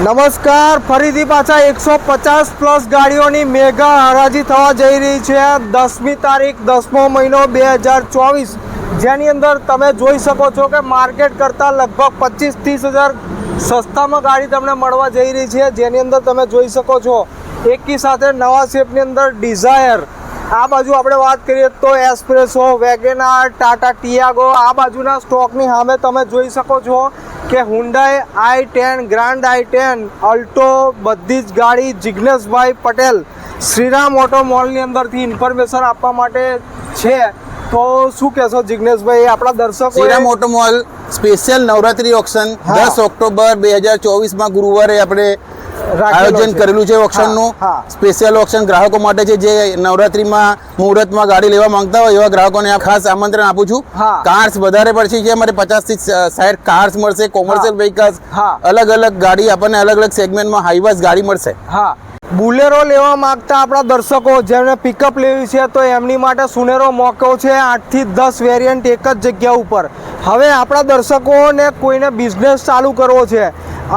નમસ્કાર, ફરીથી પાછા 150 પ્લસ ગાડીઓની મેગા હરાજી થવા જઈ રહી છે 10મી તારીખ 10મો મહિનો 2024, જેની અંદર તમે જોઈ શકો છો કે માર્કેટ કરતાં લગભગ 25-30 હજાર સસ્તામાં ગાડી તમને મળવા જઈ રહી છે, જેની અંદર તમે જોઈ શકો છો એકી સાથે નવા શેપની અંદર ડિઝાયર, આ બાજુ આપણે વાત કરીએ તો એસ્પ્રેસો, વેગેનાર, ટાટા ટિયાગો, આ બાજુના સ્ટોકની સામે તમે જોઈ શકો છો કે Hyundai i10, grand i10, Alto, બધી જ ગાડી જિગ્નેશભાઈ પટેલ શ્રીરામ ઓટો મોલની અંદરથી ઇન્ફોર્મેશન આપવા માટે છે. તો શું કહેશો જિગ્નેશભાઈ, આપણા દર્શકો? Shriram auto mall special Navratri auction 10 October 2024 ગુરુવારે આપણે આયોજન કરેલું છે. ઓક્શનનું સ્પેશિયલ ઓક્શન ગ્રાહકો માટે છે, જે નવરાત્રીમાં મુહૂર્તમાં ગાડી લેવા માંગતા હોય એવા ગ્રાહકોને ખાસ આમંત્રણ આપું છું. કાર્સ વધારે પડશે છે, અમારે 50 થી 60 કાર્સ મળશે, કોમર્શિયલ વ્હીકલ્સ, અલગ અલગ ગાડી આપણને અલગ અલગ સેગમેન્ટમાં હાઈવાસ ગાડી મળશે. બુલેરો લેવા માંગતા આપણા દર્શકો જેમને પિકઅપ લેવી છે તો એમની માટે સુનેરો મોકો છે. 8 થી 10 વેરિયન્ટ એક જ જગ્યા ઉપર. હવે આપણા દર્શકોને કોઈને બિઝનેસ ચાલુ કરવો છે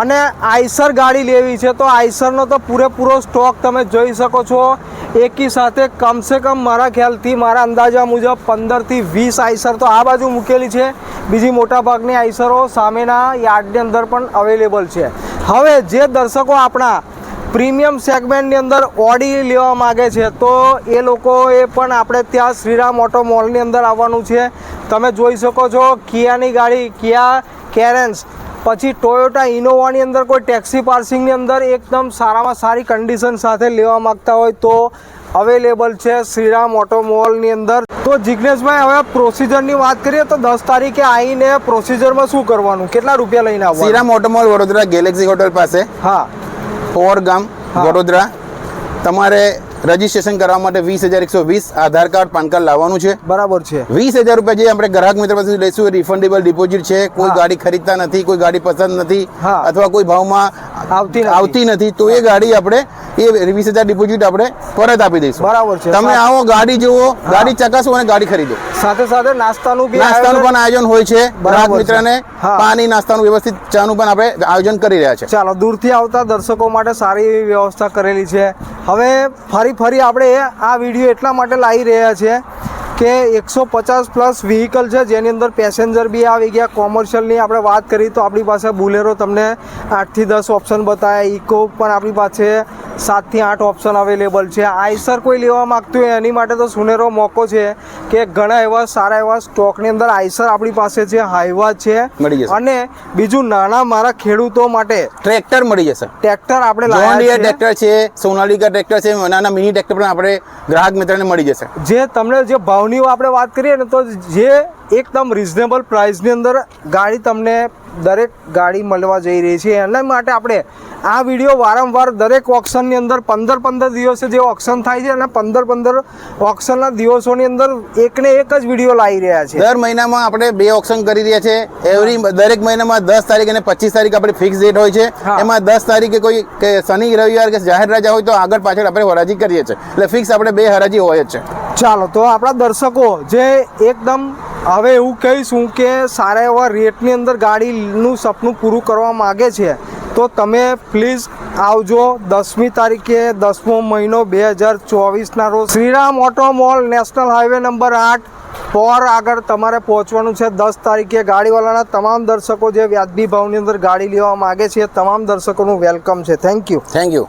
અને આઈસર ગાડી લેવી છે તો આઈસરનો તો પૂરેપૂરો સ્ટોક તમે જોઈ શકો છો. એકી સાથે કમસે કમ મારા ખ્યાલથી, મારા અંદાજા મુજબ 15 થી 20 આઈસર તો આ બાજુ મૂકેલી છે. બીજી મોટાભાગની આઈસરો સામેના યાર્ડની અંદર પણ અવેલેબલ છે. હવે જે દર્શકો આપણા પ્રીમિયમ સેગમેન્ટની અંદર ઓડી લેવા માગે છે તો એ લોકોએ પણ આપણે ત્યાં શ્રીરામ ઓટો મોલની અંદર આવવાનું છે. તમે જોઈ શકો છો કિયાની ગાડી, કિયા કેરેન્સ, પછી ટોયોટા ઇનોવાની અંદર કોઈ ટેક્સી પાર્સિંગની અંદર એકદમ સારામાં સારી કન્ડિશન સાથે લેવા માગતા હોય તો અવેલેબલ છે શ્રીરામ ઓટો મોલની અંદર. તો જિગ્નેશભાઈ, હવે પ્રોસિજરની વાત કરીએ તો 10 તારીખે આવીને પ્રોસિજરમાં શું કરવાનું, કેટલા રૂપિયા લઈને આવવાનું? Shriram auto mall Vadodara Galaxy hotel પાસે, પોર ગામ, વડોદરા. તમારે રજીસ્ટ્રેશન કરવા માટે 20,120 આધાર કાર્ડ, પાન કાર્ડ લાવવાનું છે. બરાબર છે. 20,000 રૂપિયા જે આપણે ગ્રાહક મિત્ર પાસેથી લઈશું એ રિફંડેબલ ડિપોઝિટ છે. કોઈ ગાડી ખરીદતા નથી, કોઈ ગાડી પસંદ નથી અથવા કોઈ ભાવમાં આવતી નથી તો એ ગાડી આપણે એ 20,000 ડિપોઝિટ આપણે પરત આપી દઈશું. બરાબર છે. તમે આવો, ગાડી જુઓ, ગાડી ચકાસો અને ગાડી ખરીદો. સાથે સાથે નાસ્તાનું પણ આયોજન હોય છે. ગ્રાહક મિત્રને પાણી, નાસ્તાનું વ્યવસ્થિત ચાનું પણ આપણે આયોજન કરી રહ્યા છે. ચાલો, દૂરથી આવતા દર્શકો માટે સારી એવી વ્યવસ્થા કરેલી છે. હવે ફરી આપણે આ વિડીયો એટલા માટે લાવી રહ્યા છે કે 150 પ્લસ વ્હીકલ છે, જેની અંદર પેસેન્જર બી આવી ગયા. કોમર્શિયલની આપણે વાત કરી તો આપણી પાસે બુલેરો તમને 8 થી 10 ઓપ્શન બતાવ્યા, ઇકો પણ આપણી પાસે 7 થી 8 ઓપ્શન અવેલેબલ છે. આઈસર કોઈ લેવા માગતું હોય એની માટે તો સુનેરો મોકો છે કે ઘણા એવા સારા એવા સ્ટોકની અંદર આઈસર આપણી પાસે છે, હાઈવા છે, અને બીજું નાના મારા ખેડૂતો માટે ટ્રેક્ટર મળી જશે. ટ્રેક્ટર આપણે ટ્રેક્ટર છે, સોનાલિકા ટ્રેક્ટર છે, નાના મિની ટ્રેક્ટર પણ આપણે ગ્રાહક મિત્રને મળી જશે. જે તમને જે ભાવની આપણે વાત કરીએ ને તો જે એકદમ રિઝનેબલ પ્રાઇસની અંદર ગાડી તમને દરેક ગાડી મળવા જઈ રહી છે. એના માટે આપણે આ વિડીયો વારંવાર દરેક ઓક્શનની અંદર 15 દિવસે જે ઓક્શન થાય છે અને 15 ઓક્શનના દિવસોની અંદર એકને એક જ વિડીયો લાવી રહ્યા છે. દર મહિનામાં આપણે 2 ઓક્શન કરી રહ્યા છે. દરેક મહિનામાં 10 તારીખ અને 25 તારીખ આપણે ફિક્સ ડેટ હોય છે. એમાં 10 તારીખે કોઈ શનિ, રવિવાર કે જાહેર રજા હોય તો આગળ પાછળ આપણે હરાજી કરીએ છીએ. એટલે ફિક્સ આપણે 2 હરાજી હોય જ છે. ચાલો, તો આપણા દર્શકો જે એકદમ હવે એવું કહીશું કે સારા એવા રેટની અંદર ગાડીનું સપનું પૂરું કરવા માગે છે તો તમે પ્લીઝ આવજો 10મી તારીખે 10મો મહિનો 2024ના રોજ Shriram auto mall, national highway number 8 પોર આગળ તમારે પહોંચવાનું છે 10 તારીખે. ગાડીવાળાના તમામ દર્શકો જે વ્યાજબી ભાવની અંદર ગાડી લેવા માગે છે તમામ દર્શકોનું વેલકમ છે. Thank you.